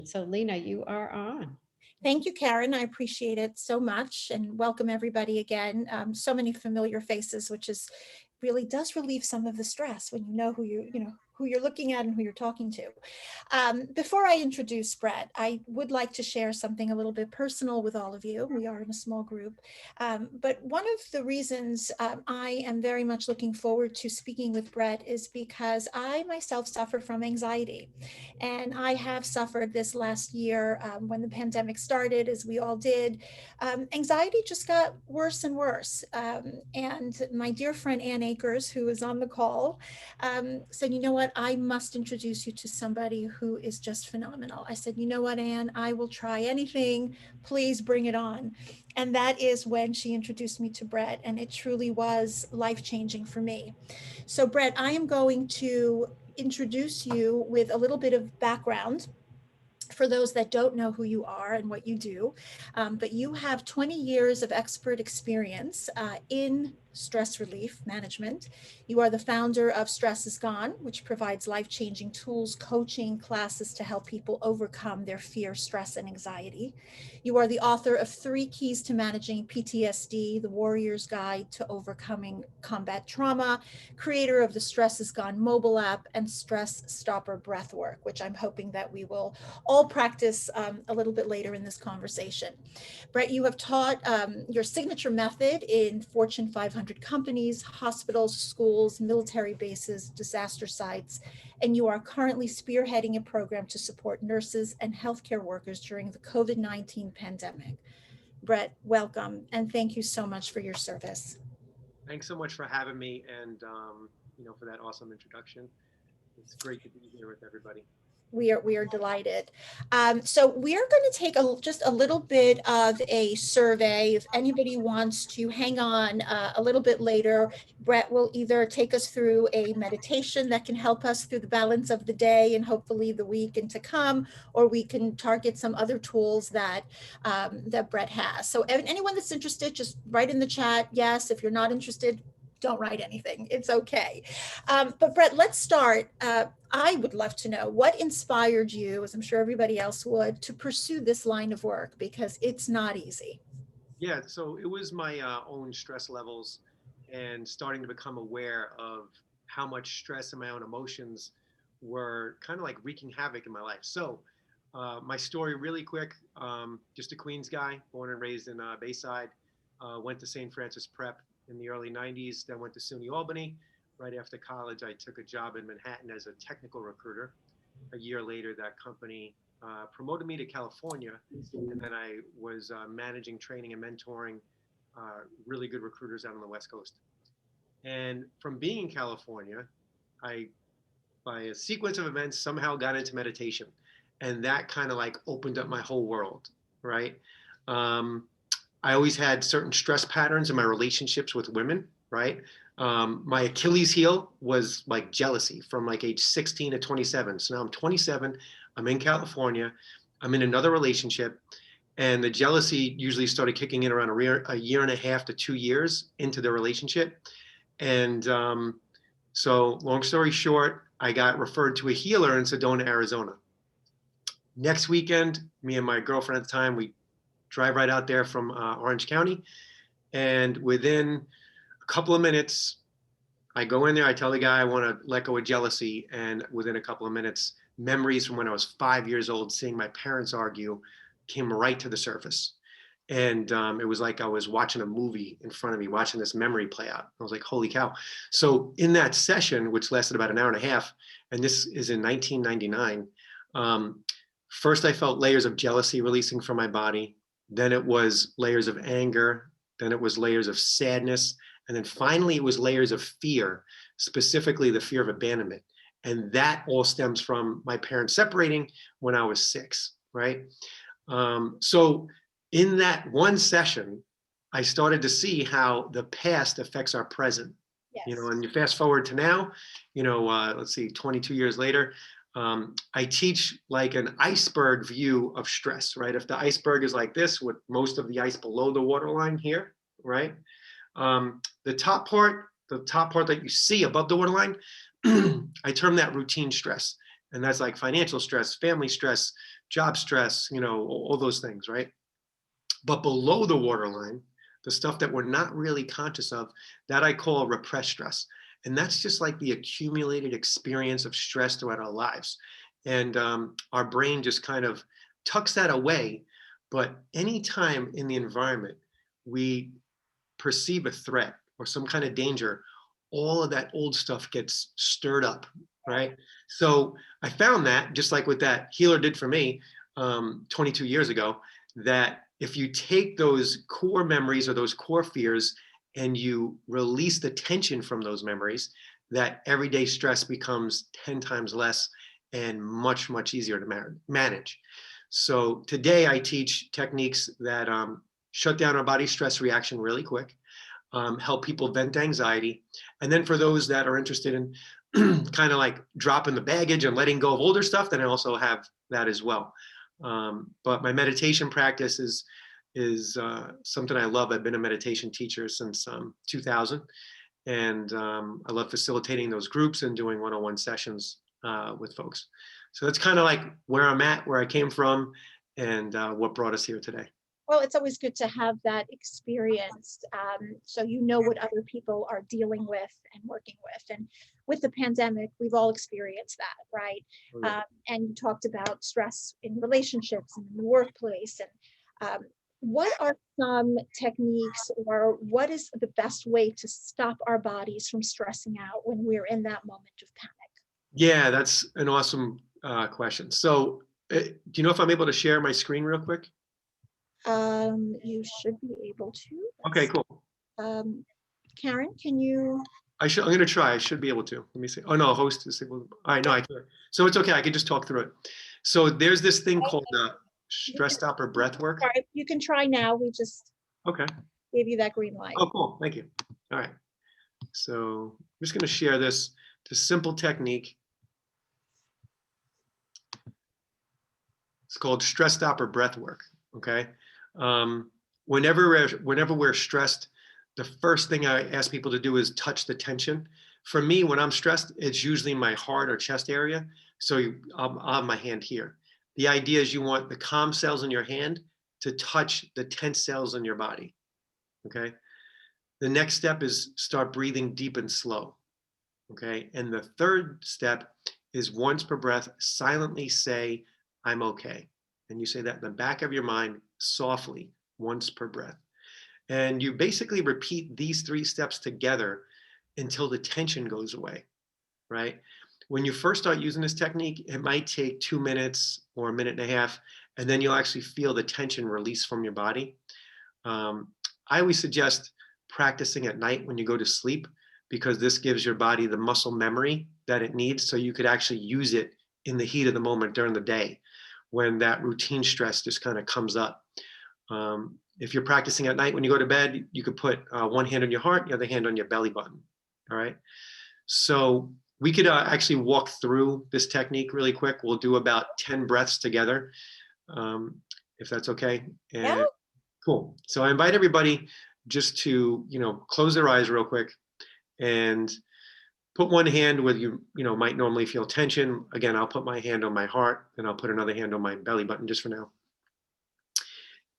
So Lena, you are on. Thank you, Karen. I appreciate it so much, and welcome everybody again. So many familiar faces, which is really does relieve some of the stress when you know who you're looking at and who you're talking to. Before I introduce Brett, I would like to share something a little bit personal with all of you. We are in a small group, but one of the reasons I am very much looking forward to speaking with Brett is because I myself suffer from anxiety. And I have suffered this last year when the pandemic started, as we all did. Anxiety just got worse and worse. And my dear friend Ann Akers, who is on the call, said, you know what, I must introduce you to somebody who is just phenomenal. I said, you know what, Ann, I will try anything. Please bring it on. And that is when she introduced me to Brett, and it truly was life-changing for me. So Brett, I am going to introduce you with a little bit of background for those that don't know who you are and what you do. But you have 20 years of expert experience in stress relief management. You are the founder of Stress is Gone, which provides life-changing tools, coaching, classes to help people overcome their fear, stress, and anxiety. You are the author of 3 Keys to Managing PTSD, The Warrior's Guide to Overcoming Combat Trauma, creator of the Stress is Gone mobile app, and Stress Stopper Breathwork, which I'm hoping that we will all practice a little bit later in this conversation. Brett, you have taught your signature method in Fortune 500 companies, hospitals, schools, military bases, disaster sites, and you are currently spearheading a program to support nurses and healthcare workers during the COVID-19 pandemic. Brett, welcome, and thank you so much for your service. Thanks so much for having me and, for that awesome introduction. It's great to be here with everybody. We are delighted. So we are going to take just a little bit of a survey. If anybody wants to hang on a little bit later, Brett will either take us through a meditation that can help us through the balance of the day and hopefully the week and to come, or we can target some other tools that that Brett has. So anyone that's interested, just write in the chat yes. If you're not interested, don't write anything. It's okay. But Brett, let's start. I would love to know what inspired you, as I'm sure everybody else would, to pursue this line of work, because it's not easy. Yeah, so it was my own stress levels and starting to become aware of how much stress and my own emotions were kind of like wreaking havoc in my life. So my story really quick, just a Queens guy, born and raised in Bayside, went to St. Francis Prep in the early 90s, then went to SUNY Albany. Right after college, I took a job in Manhattan as a technical recruiter. A year later, that company promoted me to California, and then I was managing, training, and mentoring really good recruiters out on the West Coast. And from being in California, I, by a sequence of events, somehow got into meditation, and that kind of like opened up my whole world, right? I always had certain stress patterns in my relationships with women, right? My Achilles heel was like jealousy from like age 16 to 27. So now I'm 27, I'm in California, I'm in another relationship, and the jealousy usually started kicking in around a year and a half to 2 years into the relationship. And so long story short, I got referred to a healer in Sedona, Arizona. Next weekend, me and my girlfriend at the time, we drive right out there from Orange County. And within a couple of minutes, I go in there, I tell the guy I want to let go of jealousy. And within a couple of minutes, memories from when I was 5 years old, seeing my parents argue, came right to the surface. And it was like I was watching a movie in front of me, watching this memory play out. I was like, holy cow. So in that session, which lasted about an hour and a half, and this is in 1999, first I felt layers of jealousy releasing from my body. Then it was layers of anger. Then it was layers of sadness. And then finally, it was layers of fear, specifically the fear of abandonment. And that all stems from my parents separating when I was 6, right? So in that one session, I started to see how the past affects our present. Yes. And you fast forward to now, let's see, 22 years later, I teach like an iceberg view of stress, right? If the iceberg is like this, with most of the ice below the waterline here, right? The top part that you see above the waterline, I term that routine stress. And that's like financial stress, family stress, job stress, all those things, right? But below the waterline, the stuff that we're not really conscious of, that I call repressed stress. And that's just like the accumulated experience of stress throughout our lives. And our brain just kind of tucks that away. But anytime in the environment we perceive a threat or some kind of danger, all of that old stuff gets stirred up, right? So I found that, just like what that healer did for me 22 years ago, that if you take those core memories or those core fears and you release the tension from those memories, that everyday stress becomes 10 times less and much, much easier to manage. So today I teach techniques that shut down our body stress reaction really quick, help people vent anxiety. And then for those that are interested in kind of like dropping the baggage and letting go of older stuff, then I also have that as well. But my meditation practice is something I love. I've been a meditation teacher since 2000. And I love facilitating those groups and doing one-on-one sessions with folks. So that's kind of like where I'm at, where I came from, and what brought us here today. Well, it's always good to have that experience, so you know what other people are dealing with and working with. And with the pandemic, we've all experienced that, right? Oh, yeah. And you talked about stress in relationships and in the workplace. And what are some techniques, or what is the best way to stop our bodies from stressing out when we're in that moment of panic? Yeah, that's an awesome question. So do you know if I'm able to share my screen real quick? You should be able to. Okay, cool. Karen, can you? I'm going to try. I should be able to. Let me see. Oh no, host is able. All right, no, I can't. So it's okay. I can just talk through it. So there's this thing called stress stopper breath work. Sorry, you can try now. We just Okay. gave you that green light. Oh, cool. Thank you. All right. So I'm just going to share this simple technique. It's called stress stopper breath work. Okay. Whenever we're stressed, the first thing I ask people to do is touch the tension. For me, when I'm stressed, it's usually my heart or chest area. So I'll have my hand here. The idea is you want the calm cells in your hand to touch the tense cells in your body. Okay. The next step is start breathing deep and slow. Okay. And the third step is once per breath, silently say, I'm okay. And you say that in the back of your mind softly, once per breath. And you basically repeat these 3 steps together until the tension goes away, right? When you first start using this technique, it might take 2 minutes or a minute and a half, and then you'll actually feel the tension release from your body. I always suggest practicing at night when you go to sleep, because this gives your body the muscle memory that it needs, so you could actually use it in the heat of the moment during the day when that routine stress just kind of comes up. If you're practicing at night when you go to bed, you could put one hand on your heart, the other hand on your belly button. All right. So we could actually walk through this technique really quick. We'll do about 10 breaths together, if that's okay. And Yeah. cool. So I invite everybody just to, close their eyes real quick and put one hand where you might normally feel tension. Again, I'll put my hand on my heart, and I'll put another hand on my belly button just for now.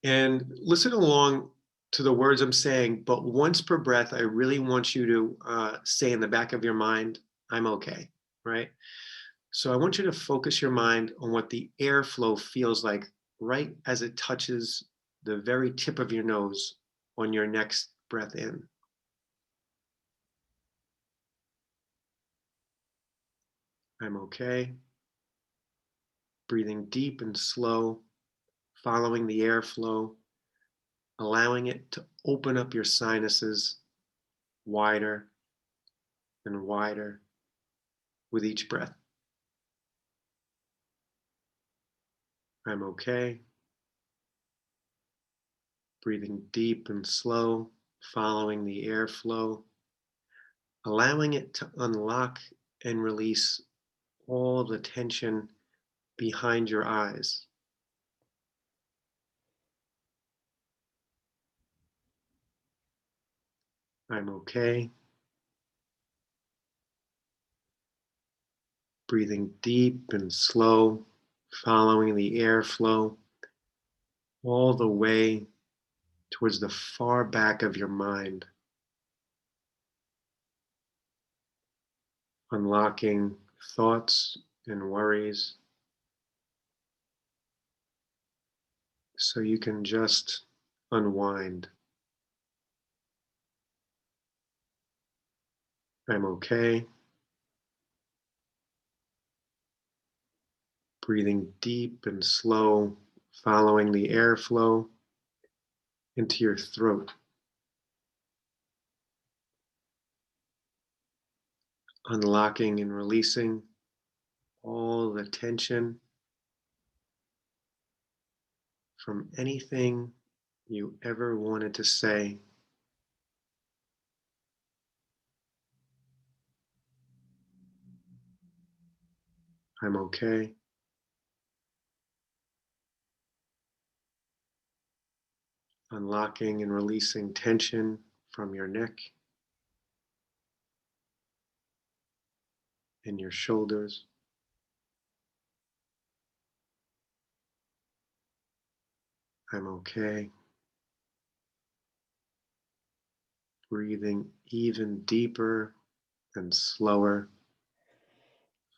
And listen along to the words I'm saying, but once per breath, I really want you to say in the back of your mind, I'm okay, right? So I want you to focus your mind on what the airflow feels like right as it touches the very tip of your nose on your next breath in. I'm okay. Breathing deep and slow, following the airflow, allowing it to open up your sinuses wider and wider with each breath. I'm okay. Breathing deep and slow, following the airflow, allowing it to unlock and release all the tension behind your eyes. I'm okay. Breathing deep and slow, following the airflow all the way towards the far back of your mind, unlocking thoughts and worries so you can just unwind. I'm okay. Breathing deep and slow, following the airflow into your throat. Unlocking and releasing all the tension from anything you ever wanted to say. I'm okay. Unlocking and releasing tension from your neck and your shoulders. I'm okay. Breathing even deeper and slower,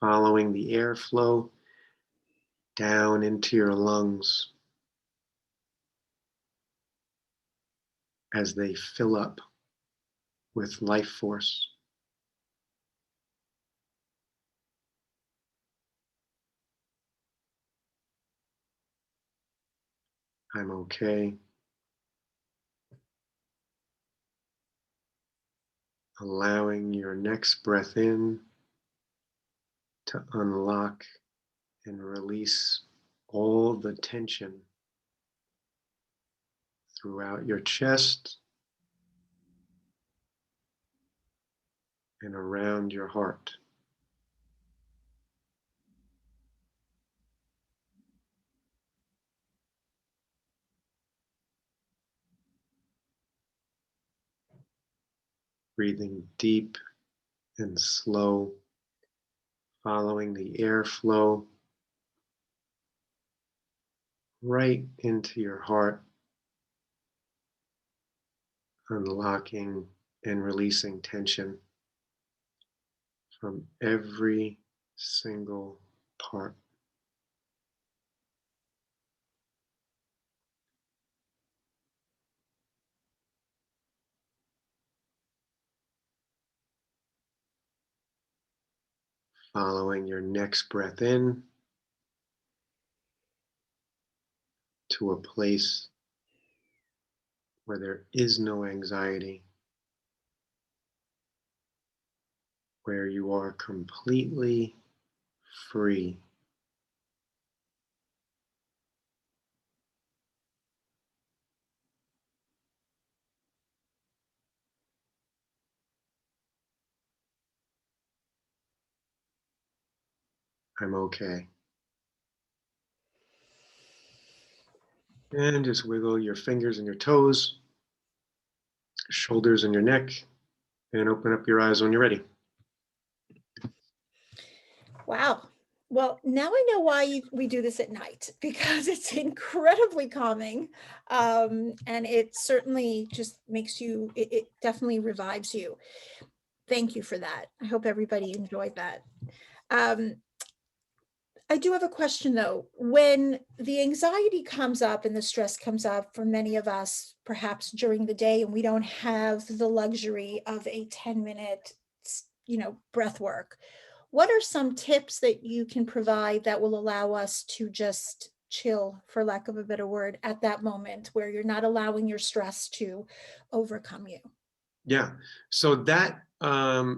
following the airflow down into your lungs as they fill up with life force. I'm okay. Allowing your next breath in to unlock and release all the tension throughout your chest and around your heart. Breathing deep and slow, following the airflow right into your heart, unlocking and releasing tension from every single part. Following your next breath in to a place where there is no anxiety, where you are completely free. I'm okay. And just wiggle your fingers and your toes, shoulders and your neck, and open up your eyes when you're ready. Wow. Well, now I know why we do this at night, because it's incredibly calming. And it certainly just makes you, it definitely revives you. Thank you for that. I hope everybody enjoyed that. I do have a question though. When the anxiety comes up and the stress comes up for many of us, perhaps during the day, and we don't have the luxury of a 10-minute, breath work, what are some tips that you can provide that will allow us to just chill, for lack of a better word, at that moment where you're not allowing your stress to overcome you? Yeah. So that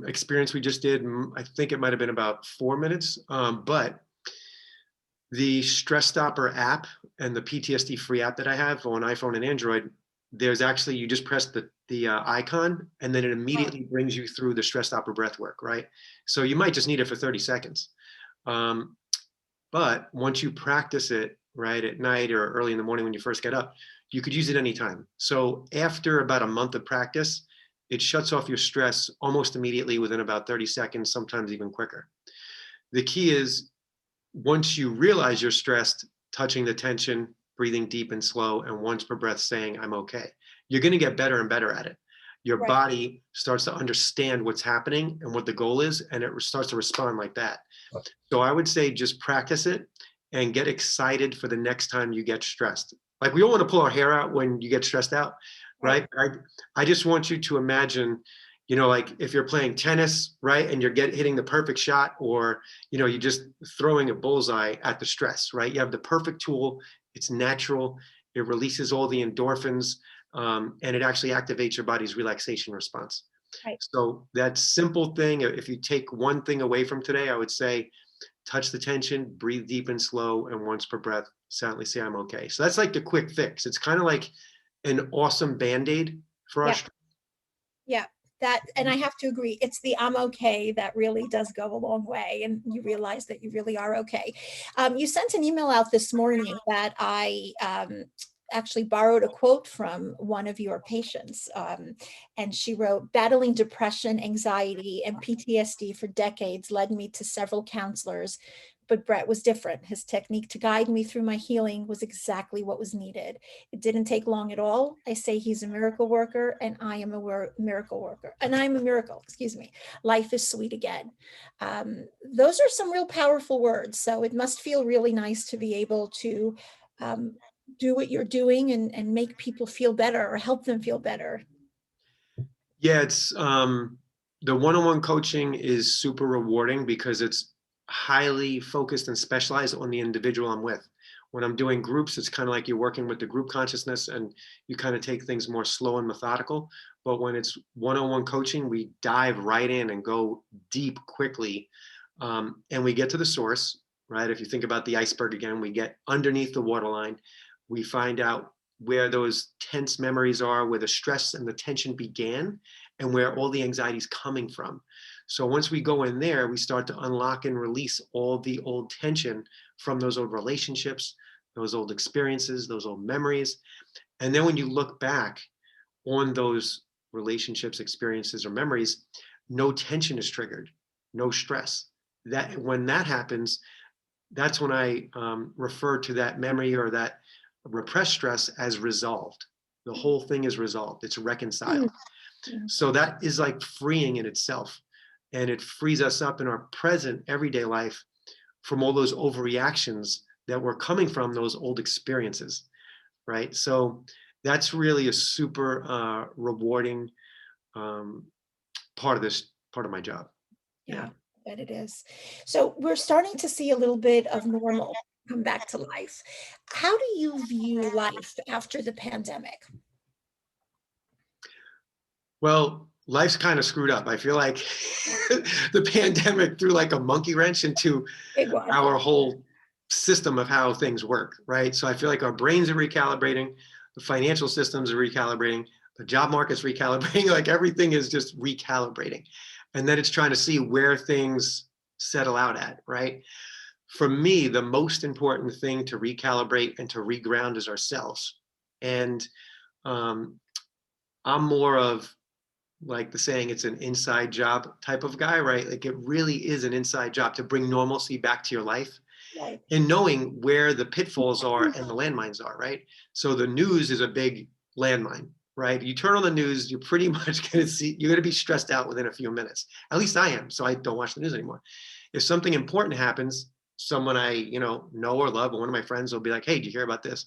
experience we just did, I think it might have been about 4 minutes, but the Stress Stopper app and the PTSD free app that I have on iPhone and Android, there's actually, you just press the icon and then it immediately brings you through the Stress Stopper breath work, right? So you might just need it for 30 seconds. But once you practice it, right, at night or early in the morning when you first get up, you could use it anytime. So after about a month of practice, it shuts off your stress almost immediately within about 30 seconds, sometimes even quicker. The key is once you realize you're stressed, touching the tension, breathing deep and slow, and once per breath saying, I'm okay. You're going to get better and better at it. Your Right. body starts to understand what's happening and what the goal is, and it starts to respond like that. So I would say just practice it and get excited for the next time you get stressed. Like we all want to pull our hair out when you get stressed out, right? I just want you to imagine, like if you're playing tennis, right, and you're hitting the perfect shot, or you're just throwing a bullseye at the stress, right? You have the perfect tool. It's natural. It releases all the endorphins, and it actually activates your body's relaxation response. Right. So that simple thing, if you take one thing away from today, I would say touch the tension, breathe deep and slow, and once per breath, silently say, I'm okay. So that's like the quick fix. It's kind of like an awesome Band-Aid for our Yeah. stress. Yeah, and I have to agree. It's the I'm okay that really does go a long way, and you realize that you really are okay. You sent an email out this morning that I actually borrowed a quote from one of your patients. And she wrote, battling depression, anxiety, and PTSD for decades led me to several counselors. But Brett was different. His technique to guide me through my healing was exactly what was needed. It didn't take long at all. I say he's a miracle worker, and I am a miracle worker, and I'm a miracle, excuse me. Life is sweet again. Those are some real powerful words. So it must feel really nice to be able to do what you're doing and make people feel better or help them feel better. Yeah, it's the one-on-one coaching is super rewarding because it's highly focused and specialized on the individual I'm with. When I'm doing groups, it's kind of like you're working with the group consciousness and you kind of take things more slow and methodical. But when it's one-on-one coaching, we dive right in and go deep quickly. And we get to the source, right? If you think about the iceberg again, we get underneath the waterline. We find out where those tense memories are, where the stress and the tension began, and where all the anxiety is coming from. So once we go in there, we start to unlock and release all the old tension from those old relationships, those old experiences, those old memories. And then when you look back on those relationships, experiences, or memories, no tension is triggered, no stress. That when that happens, that's when I refer to that memory or that repressed stress as resolved. The whole thing is resolved. It's reconciled. So that is like freeing in itself. And it frees us up in our present everyday life from all those overreactions that were coming from those old experiences, right? So that's really a super rewarding part of my job. Yeah, I bet it is. So we're starting to see a little bit of normal come back to life. How do you view life after the pandemic? Well, life's kind of screwed up. I feel like the pandemic threw like a monkey wrench into Big one. our whole system of how things work, right? So I feel like our brains are recalibrating, the financial systems are recalibrating, the job market's recalibrating, like everything is just recalibrating. And then it's trying to see where things settle out at, right? For me, the most important thing to recalibrate and to reground is ourselves. And um, I'm more of like the saying, it's an inside job type of guy, right? Like it really is an inside job to bring normalcy back to your life Right. and knowing where the pitfalls are and the landmines are, right? So the news is a big landmine, right? You turn on the news, you're pretty much going to see, you're going to be stressed out within a few minutes. At least I am. So I don't watch the news anymore. If something important happens, someone I, know or love, or one of my friends will be like, hey, did you hear about this?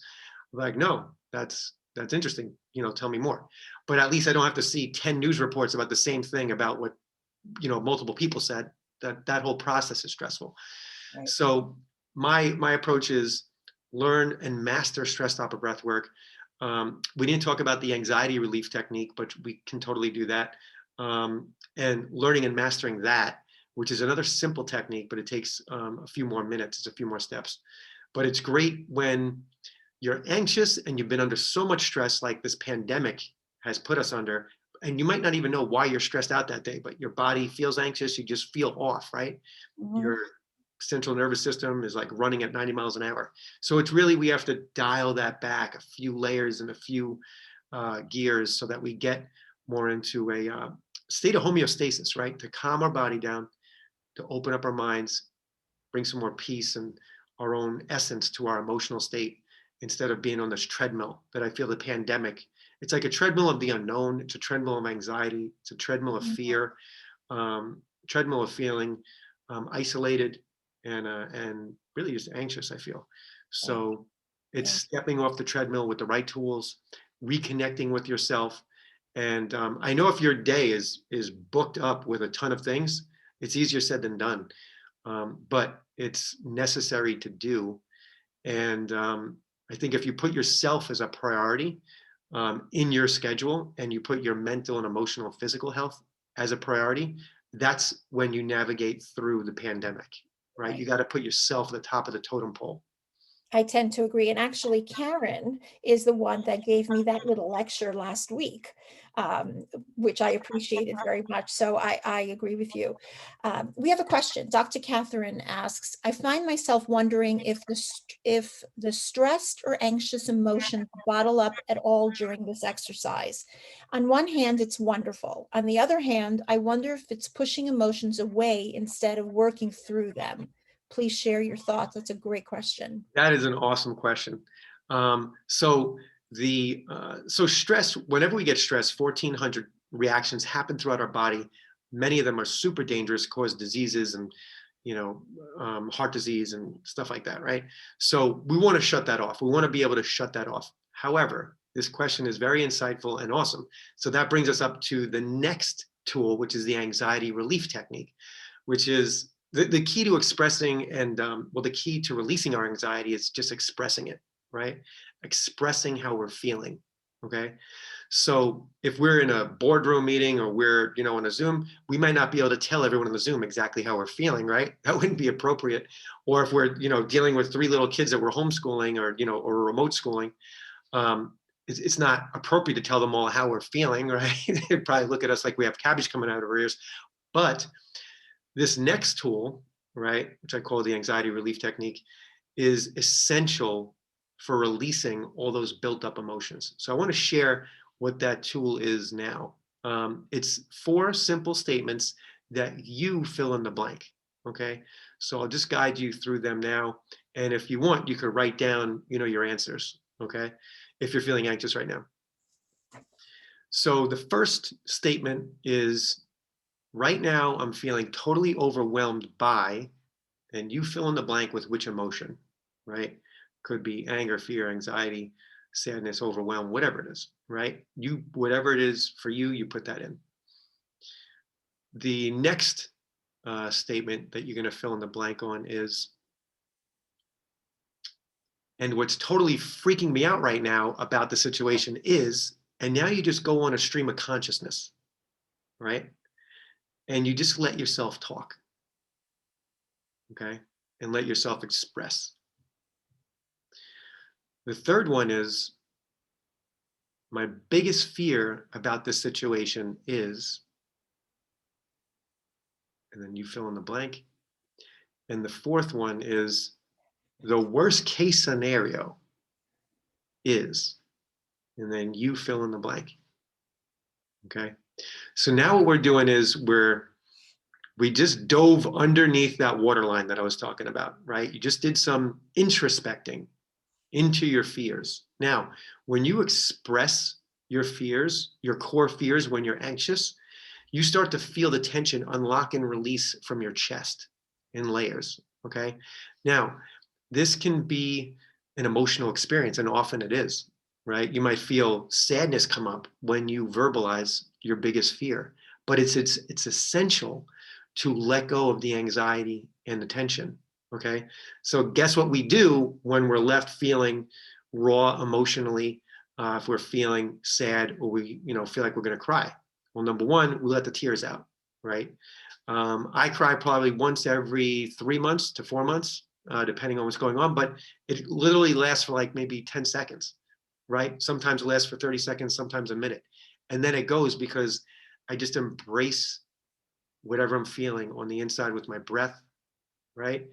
I'm like, no, that's interesting. Tell me more. But at least I don't have to see 10 news reports about the same thing about what, multiple people said. That whole process is stressful. Right. So my approach is learn and master stress stopper breath work. We didn't talk about the anxiety relief technique, but we can totally do that. And learning and mastering that, which is another simple technique, but it takes a few more minutes, it's a few more steps. But it's great when you're anxious and you've been under so much stress like this pandemic has put us under, and you might not even know why you're stressed out that day, but your body feels anxious, you just feel off, right? Your central nervous system is like running at 90 miles an hour. So it's really, we have to dial that back a few layers and a few gears so that we get more into a state of homeostasis, right? To calm our body down, to open up our minds, bring some more peace and our own essence to our emotional state instead of being on this treadmill that I feel the pandemic, it's like a treadmill of the unknown. It's a treadmill of anxiety. It's a treadmill of fear, treadmill of feeling isolated and really just anxious, I feel. So it's stepping off the treadmill with the right tools, reconnecting with yourself. And I know if your day is booked up with a ton of things, it's easier said than done. But it's necessary to do. And I think if you put yourself as a priority in your schedule and you put your mental and emotional, physical health as a priority, that's when you navigate through the pandemic, right? You got to put yourself at the top of the totem pole. I tend to agree. And actually, Karen is the one that gave me that little lecture last week, which I appreciated very much. So I agree with you. We have a question. Dr. Catherine asks, I find myself wondering if the stressed or anxious emotions bottle up at all during this exercise. On one hand, it's wonderful. On the other hand, I wonder if it's pushing emotions away instead of working through them. Please share your thoughts. That's a great question. That is an awesome question. So stress, whenever we get stressed, 1,400 reactions happen throughout our body. Many of them are super dangerous, cause diseases and heart disease and stuff like that, right? So we want to shut that off. We want to be able to shut that off. However, this question is very insightful and awesome. So that brings us up to the next tool, which is the anxiety relief technique, which is the key to expressing and the key to releasing our anxiety is just expressing it, right? Expressing how we're feeling, okay? So if we're in a boardroom meeting or we're, on a Zoom, we might not be able to tell everyone in the Zoom exactly how we're feeling, right? That wouldn't be appropriate. Or if we're, dealing with 3 little kids that we're homeschooling or remote schooling, it's not appropriate to tell them all how we're feeling, right? They'd probably look at us like we have cabbage coming out of our ears. But this next tool, right, which I call the anxiety relief technique, is essential for releasing all those built up emotions. So I want to share what that tool is now. It's 4 simple statements that you fill in the blank, okay? So I'll just guide you through them now. And if you want, you could write down, your answers, okay? If you're feeling anxious right now. So the first statement is, right now, I'm feeling totally overwhelmed by, and you fill in the blank with which emotion, right? Could be anger, fear, anxiety, sadness, overwhelm, whatever it is, right? Whatever it is for you, you put that in. The next statement that you're going to fill in the blank on is, and what's totally freaking me out right now about the situation is, and now you just go on a stream of consciousness, right? And you just let yourself talk, okay? And let yourself express. The third one is, my biggest fear about this situation is, and then you fill in the blank. And the fourth one is, the worst case scenario is, and then you fill in the blank. Okay. So now what we're doing is we just dove underneath that waterline that I was talking about, right? You just did some introspecting into your fears. Now, when you express your fears, your core fears, when you're anxious, you start to feel the tension unlock and release from your chest in layers, okay? Now, this can be an emotional experience, and often it is, right? You might feel sadness come up when you verbalize your biggest fear, but it's essential to let go of the anxiety and the tension, okay? So guess what we do when we're left feeling raw emotionally, if we're feeling sad or we feel like we're going to cry? Well, number one, we let the tears out, right? I cry probably once every 3 months to 4 months, depending on what's going on, but it literally lasts for like maybe 10 seconds, right? Sometimes it lasts for 30 seconds, sometimes a minute. And then it goes because I just embrace whatever I'm feeling on the inside with my breath, right?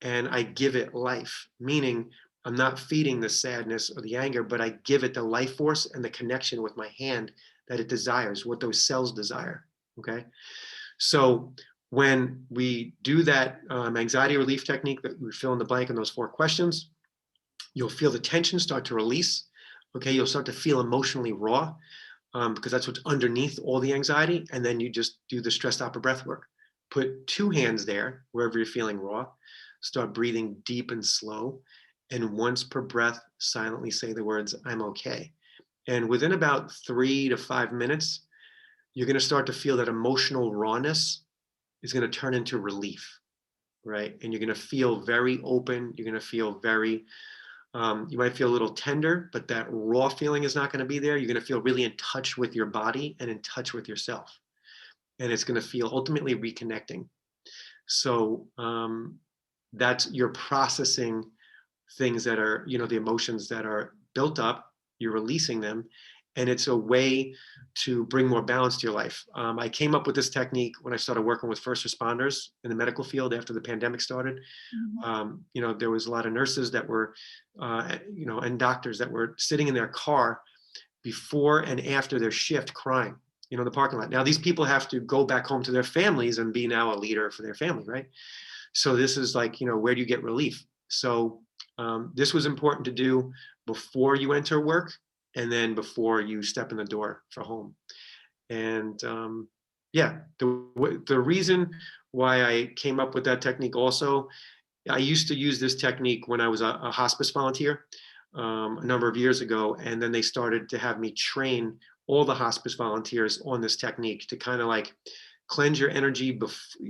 And I give it life, meaning I'm not feeding the sadness or the anger, but I give it the life force and the connection with my hand that it desires, what those cells desire, okay? So when we do that anxiety relief technique that we fill in the blank in those 4 questions, you'll feel the tension start to release. Okay, you'll start to feel emotionally raw, because that's what's underneath all the anxiety. And then you just do the stress stopper breath work. Put 2 hands there, wherever you're feeling raw. Start breathing deep and slow. And once per breath, silently say the words, "I'm okay." And within about 3 to 5 minutes, you're going to start to feel that emotional rawness is going to turn into relief, right? And you're going to feel very open. You're going to feel very, you might feel a little tender, but that raw feeling is not going to be there. You're going to feel really in touch with your body and in touch with yourself. And it's going to feel ultimately reconnecting. So that's, you're processing things that are, the emotions that are built up, you're releasing them. And it's a way to bring more balance to your life. I came up with this technique when I started working with first responders in the medical field after the pandemic started. There was a lot of nurses that were, and doctors that were sitting in their car before and after their shift crying, in the parking lot. Now, these people have to go back home to their families and be now a leader for their family, right? So this is like, where do you get relief? So this was important to do before you enter work and then before you step in the door for home. And the reason why I came up with that technique also, I used to use this technique when I was a hospice volunteer a number of years ago. And then they started to have me train all the hospice volunteers on this technique to kind of like cleanse your energy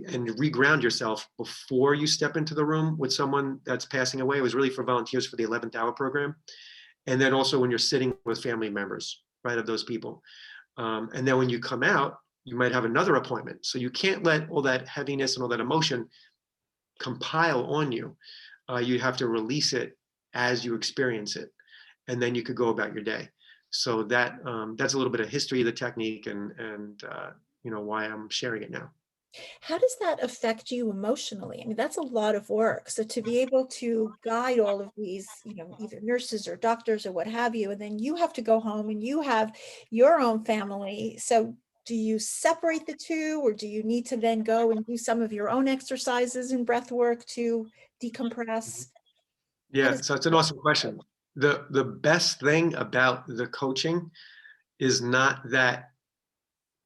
and reground yourself before you step into the room with someone that's passing away. It was really for volunteers for the 11th hour program. And then also when you're sitting with family members, right, of those people. And then when you come out, you might have another appointment. So you can't let all that heaviness and all that emotion compile on you. You have to release it as you experience it. And then you could go about your day. So that's a little bit of history of the technique and why I'm sharing it now. How does that affect you emotionally? I mean, that's a lot of work. So to be able to guide all of these, either nurses or doctors or what have you, and then you have to go home and you have your own family. So do you separate the two, or do you need to then go and do some of your own exercises and breath work to decompress? Yeah, so it's an awesome question. The best thing about the coaching is not that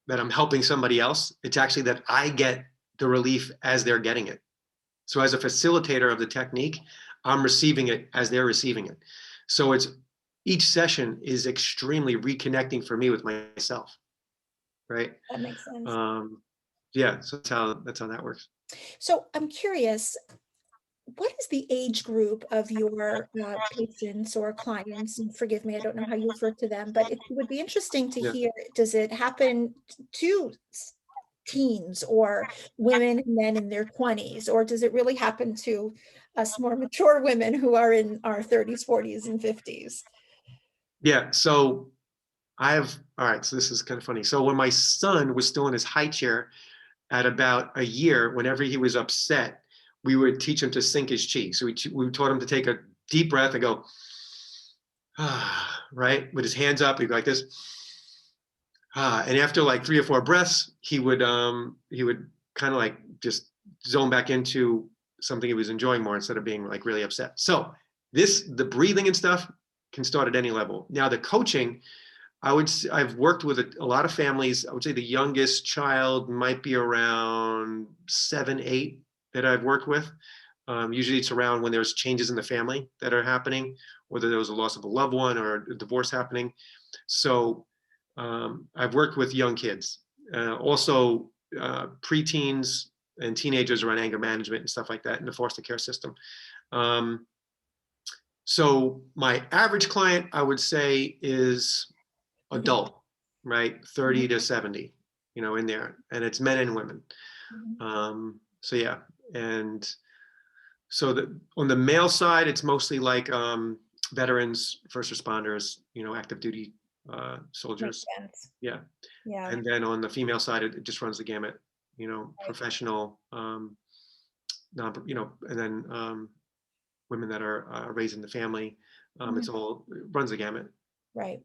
I'm helping somebody else. It's actually that I get the relief as they're getting it. So as a facilitator of the technique, I'm receiving it as they're receiving it. So each session is extremely reconnecting for me with myself, right? That makes sense. Yeah, so that's how that works. So I'm curious, what is the age group of your patients or clients? And forgive me, I don't know how you refer to them, but it would be interesting to hear, does it happen to teens or women and men in their 20s, or does it really happen to us more mature women who are in our 30s, 40s, and 50s? Yeah, so all right, so this is kind of funny. So when my son was still in his high chair at about a year, whenever he was upset, we would teach him to sink his chi. So we taught him to take a deep breath and go, right, with his hands up, he'd go like this. And after like 3 or 4 breaths, he would kind of like just zone back into something he was enjoying more instead of being like really upset. So the breathing and stuff can start at any level. Now the coaching, I've worked with a lot of families. I would say the youngest child might be around 7, 8 that I've worked with. Usually it's around when there's changes in the family that are happening, whether there was a loss of a loved one or a divorce happening. So I've worked with young kids, also preteens and teenagers around anger management and stuff like that in the foster care system. So my average client, I would say, is adult, right? 30 to 70, in there. And it's men and women. So yeah. And so on the male side, it's mostly like veterans, first responders, active duty soldiers. Makes sense. Yeah. Yeah. And then on the female side, it just runs the gamut, professional, and then women that are raised in the family. It runs the gamut. Right.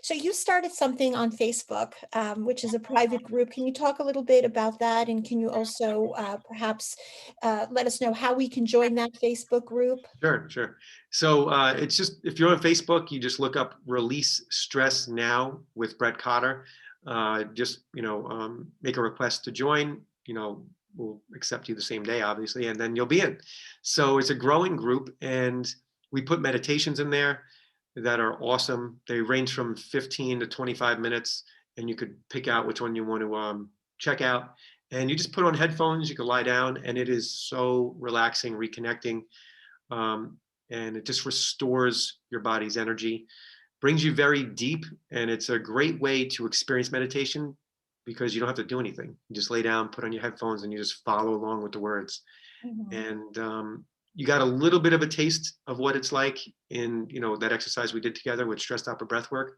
So you started something on Facebook, which is a private group. Can you talk a little bit about that? And can you also perhaps let us know how we can join that Facebook group? Sure, sure. So it's just, if you're on Facebook, you just look up Release Stress Now with Brett Cotter. Just, make a request to join, we'll accept you the same day, obviously, and then you'll be in. So it's a growing group, and we put meditations in there that are awesome. They range from 15 to 25 minutes, and you could pick out which one you want to check out. And you just put on headphones, you can lie down, and it is so relaxing, reconnecting. um, and it just restores your body's energy, brings you very deep, and it's a great way to experience meditation because you don't have to do anything. You just lay down, put on your headphones, and you just follow along with the words. Mhm. And you got a little bit of a taste of what it's like in that exercise we did together with stress stopper breath work.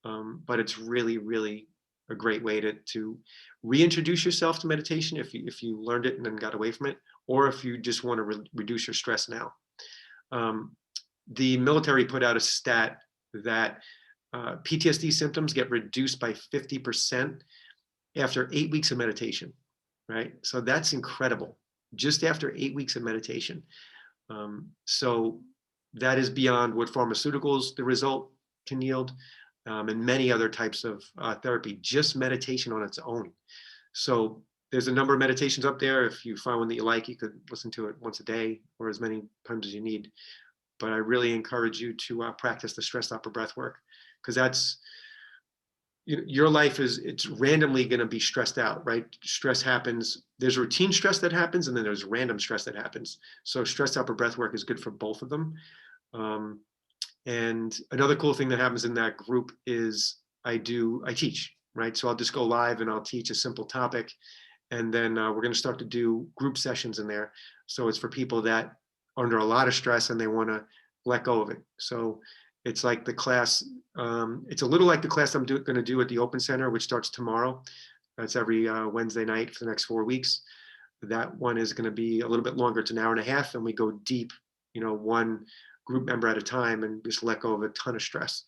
But it's really, really a great way to reintroduce yourself to meditation if you learned it and then got away from it, or if you just want to reduce your stress now. Um, the military put out a stat that PTSD symptoms get reduced by 50% after 8 weeks of meditation, right? So that's incredible, just after 8 weeks of meditation. So that is beyond what pharmaceuticals, the result can yield, and many other types of therapy, just meditation on its own. So there's a number of meditations up there. If you find one that you like, you could listen to it once a day or as many times as you need. But I really encourage you to practice the stress stopper breath work, because that's, your life it's randomly going to be stressed out, right? Stress happens. There's routine stress that happens, and then there's random stress that happens. So stress stopper breath work is good for both of them. And another cool thing that happens in that group is I teach, right? So I'll just go live and I'll teach a simple topic. And then we're going to start to do group sessions in there. So it's for people that are under a lot of stress and they want to let go of it. So it's like the class, it's a little like the class I'm going to do at the Open Center, which starts tomorrow. That's every Wednesday night for the next 4 weeks. That one is going to be a little bit longer. It's an hour and a half, and we go deep, one group member at a time, and just let go of a ton of stress.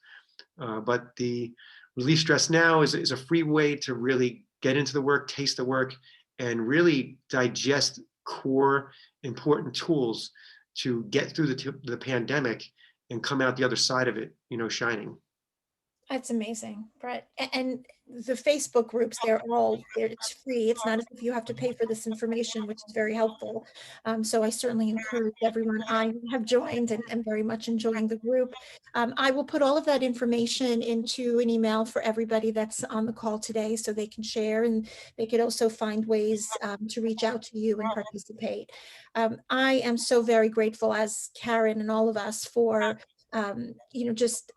But the Release Stress Now is a free way to really get into the work, taste the work, and really digest core important tools to get through the pandemic and come out the other side of it, shining. That's amazing, Brett. And the Facebook groups, it's free. It's not as if you have to pay for this information, which is very helpful. So I certainly encourage everyone. I have joined and am very much enjoying the group. I will put all of that information into an email for everybody that's on the call today so they can share, and they could also find ways to reach out to you and participate. I am so very grateful, as Karen and all of us, for just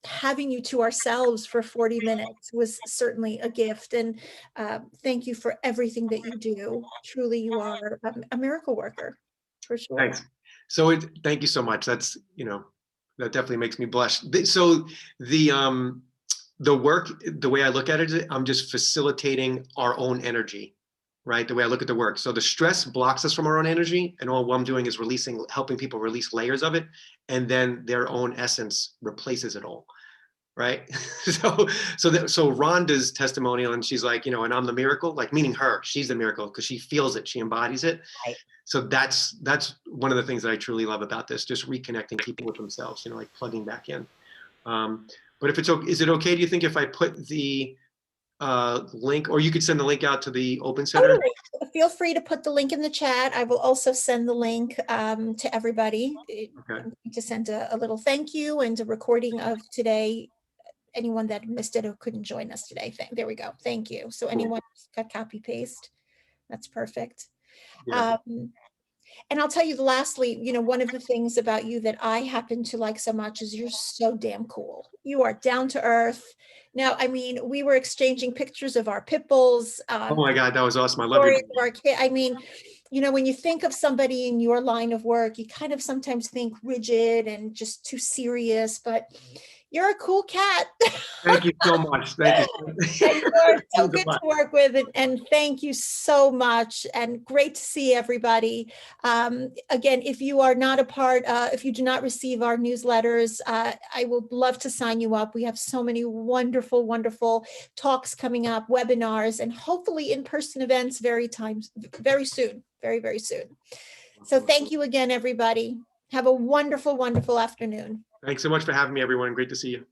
having you to ourselves for 40 minutes was certainly a gift. And thank you for everything that you do. Truly, you are a miracle worker, for sure. Thanks. So thank you so much. That's, that definitely makes me blush. So the work, the way I look at it, I'm just facilitating our own energy, right? The way I look at the work. So the stress blocks us from our own energy, and all I'm doing is helping people release layers of it, and then their own essence replaces it all, right? So Rhonda's testimonial, and she's like, and I'm the miracle, like meaning her, she's the miracle because she feels it, she embodies it. Right. So that's one of the things that I truly love about this, just reconnecting people with themselves, like plugging back in. But is it okay, do you think, if I put the link, or you could send the link out to the Open Center? Totally. Feel free to put the link in the chat. I will also send the link to everybody. Okay. To send a little thank you and a recording of today. Anyone that missed it or couldn't join us today, there we go. Thank you. So anyone got copy paste, that's perfect. Yeah. And I'll tell you lastly, one of the things about you that I happen to like so much is you're so damn cool. You are down to earth. Now, I mean, we were exchanging pictures of our pit bulls. Oh my God, that was awesome. I love you. Our kid. I mean, when you think of somebody in your line of work, you kind of sometimes think rigid and just too serious, but You're a cool cat. Thank you so much. Thank you. And you are so Good good luck. to work with, and thank you so much, and great to see everybody. Again, if you are not a part, if you do not receive our newsletters, I would love to sign you up. We have so many wonderful, wonderful talks coming up, webinars, and hopefully in-person events very soon, very, very soon. So thank you again, everybody. Have a wonderful, wonderful afternoon. Thanks so much for having me, everyone. Great to see you.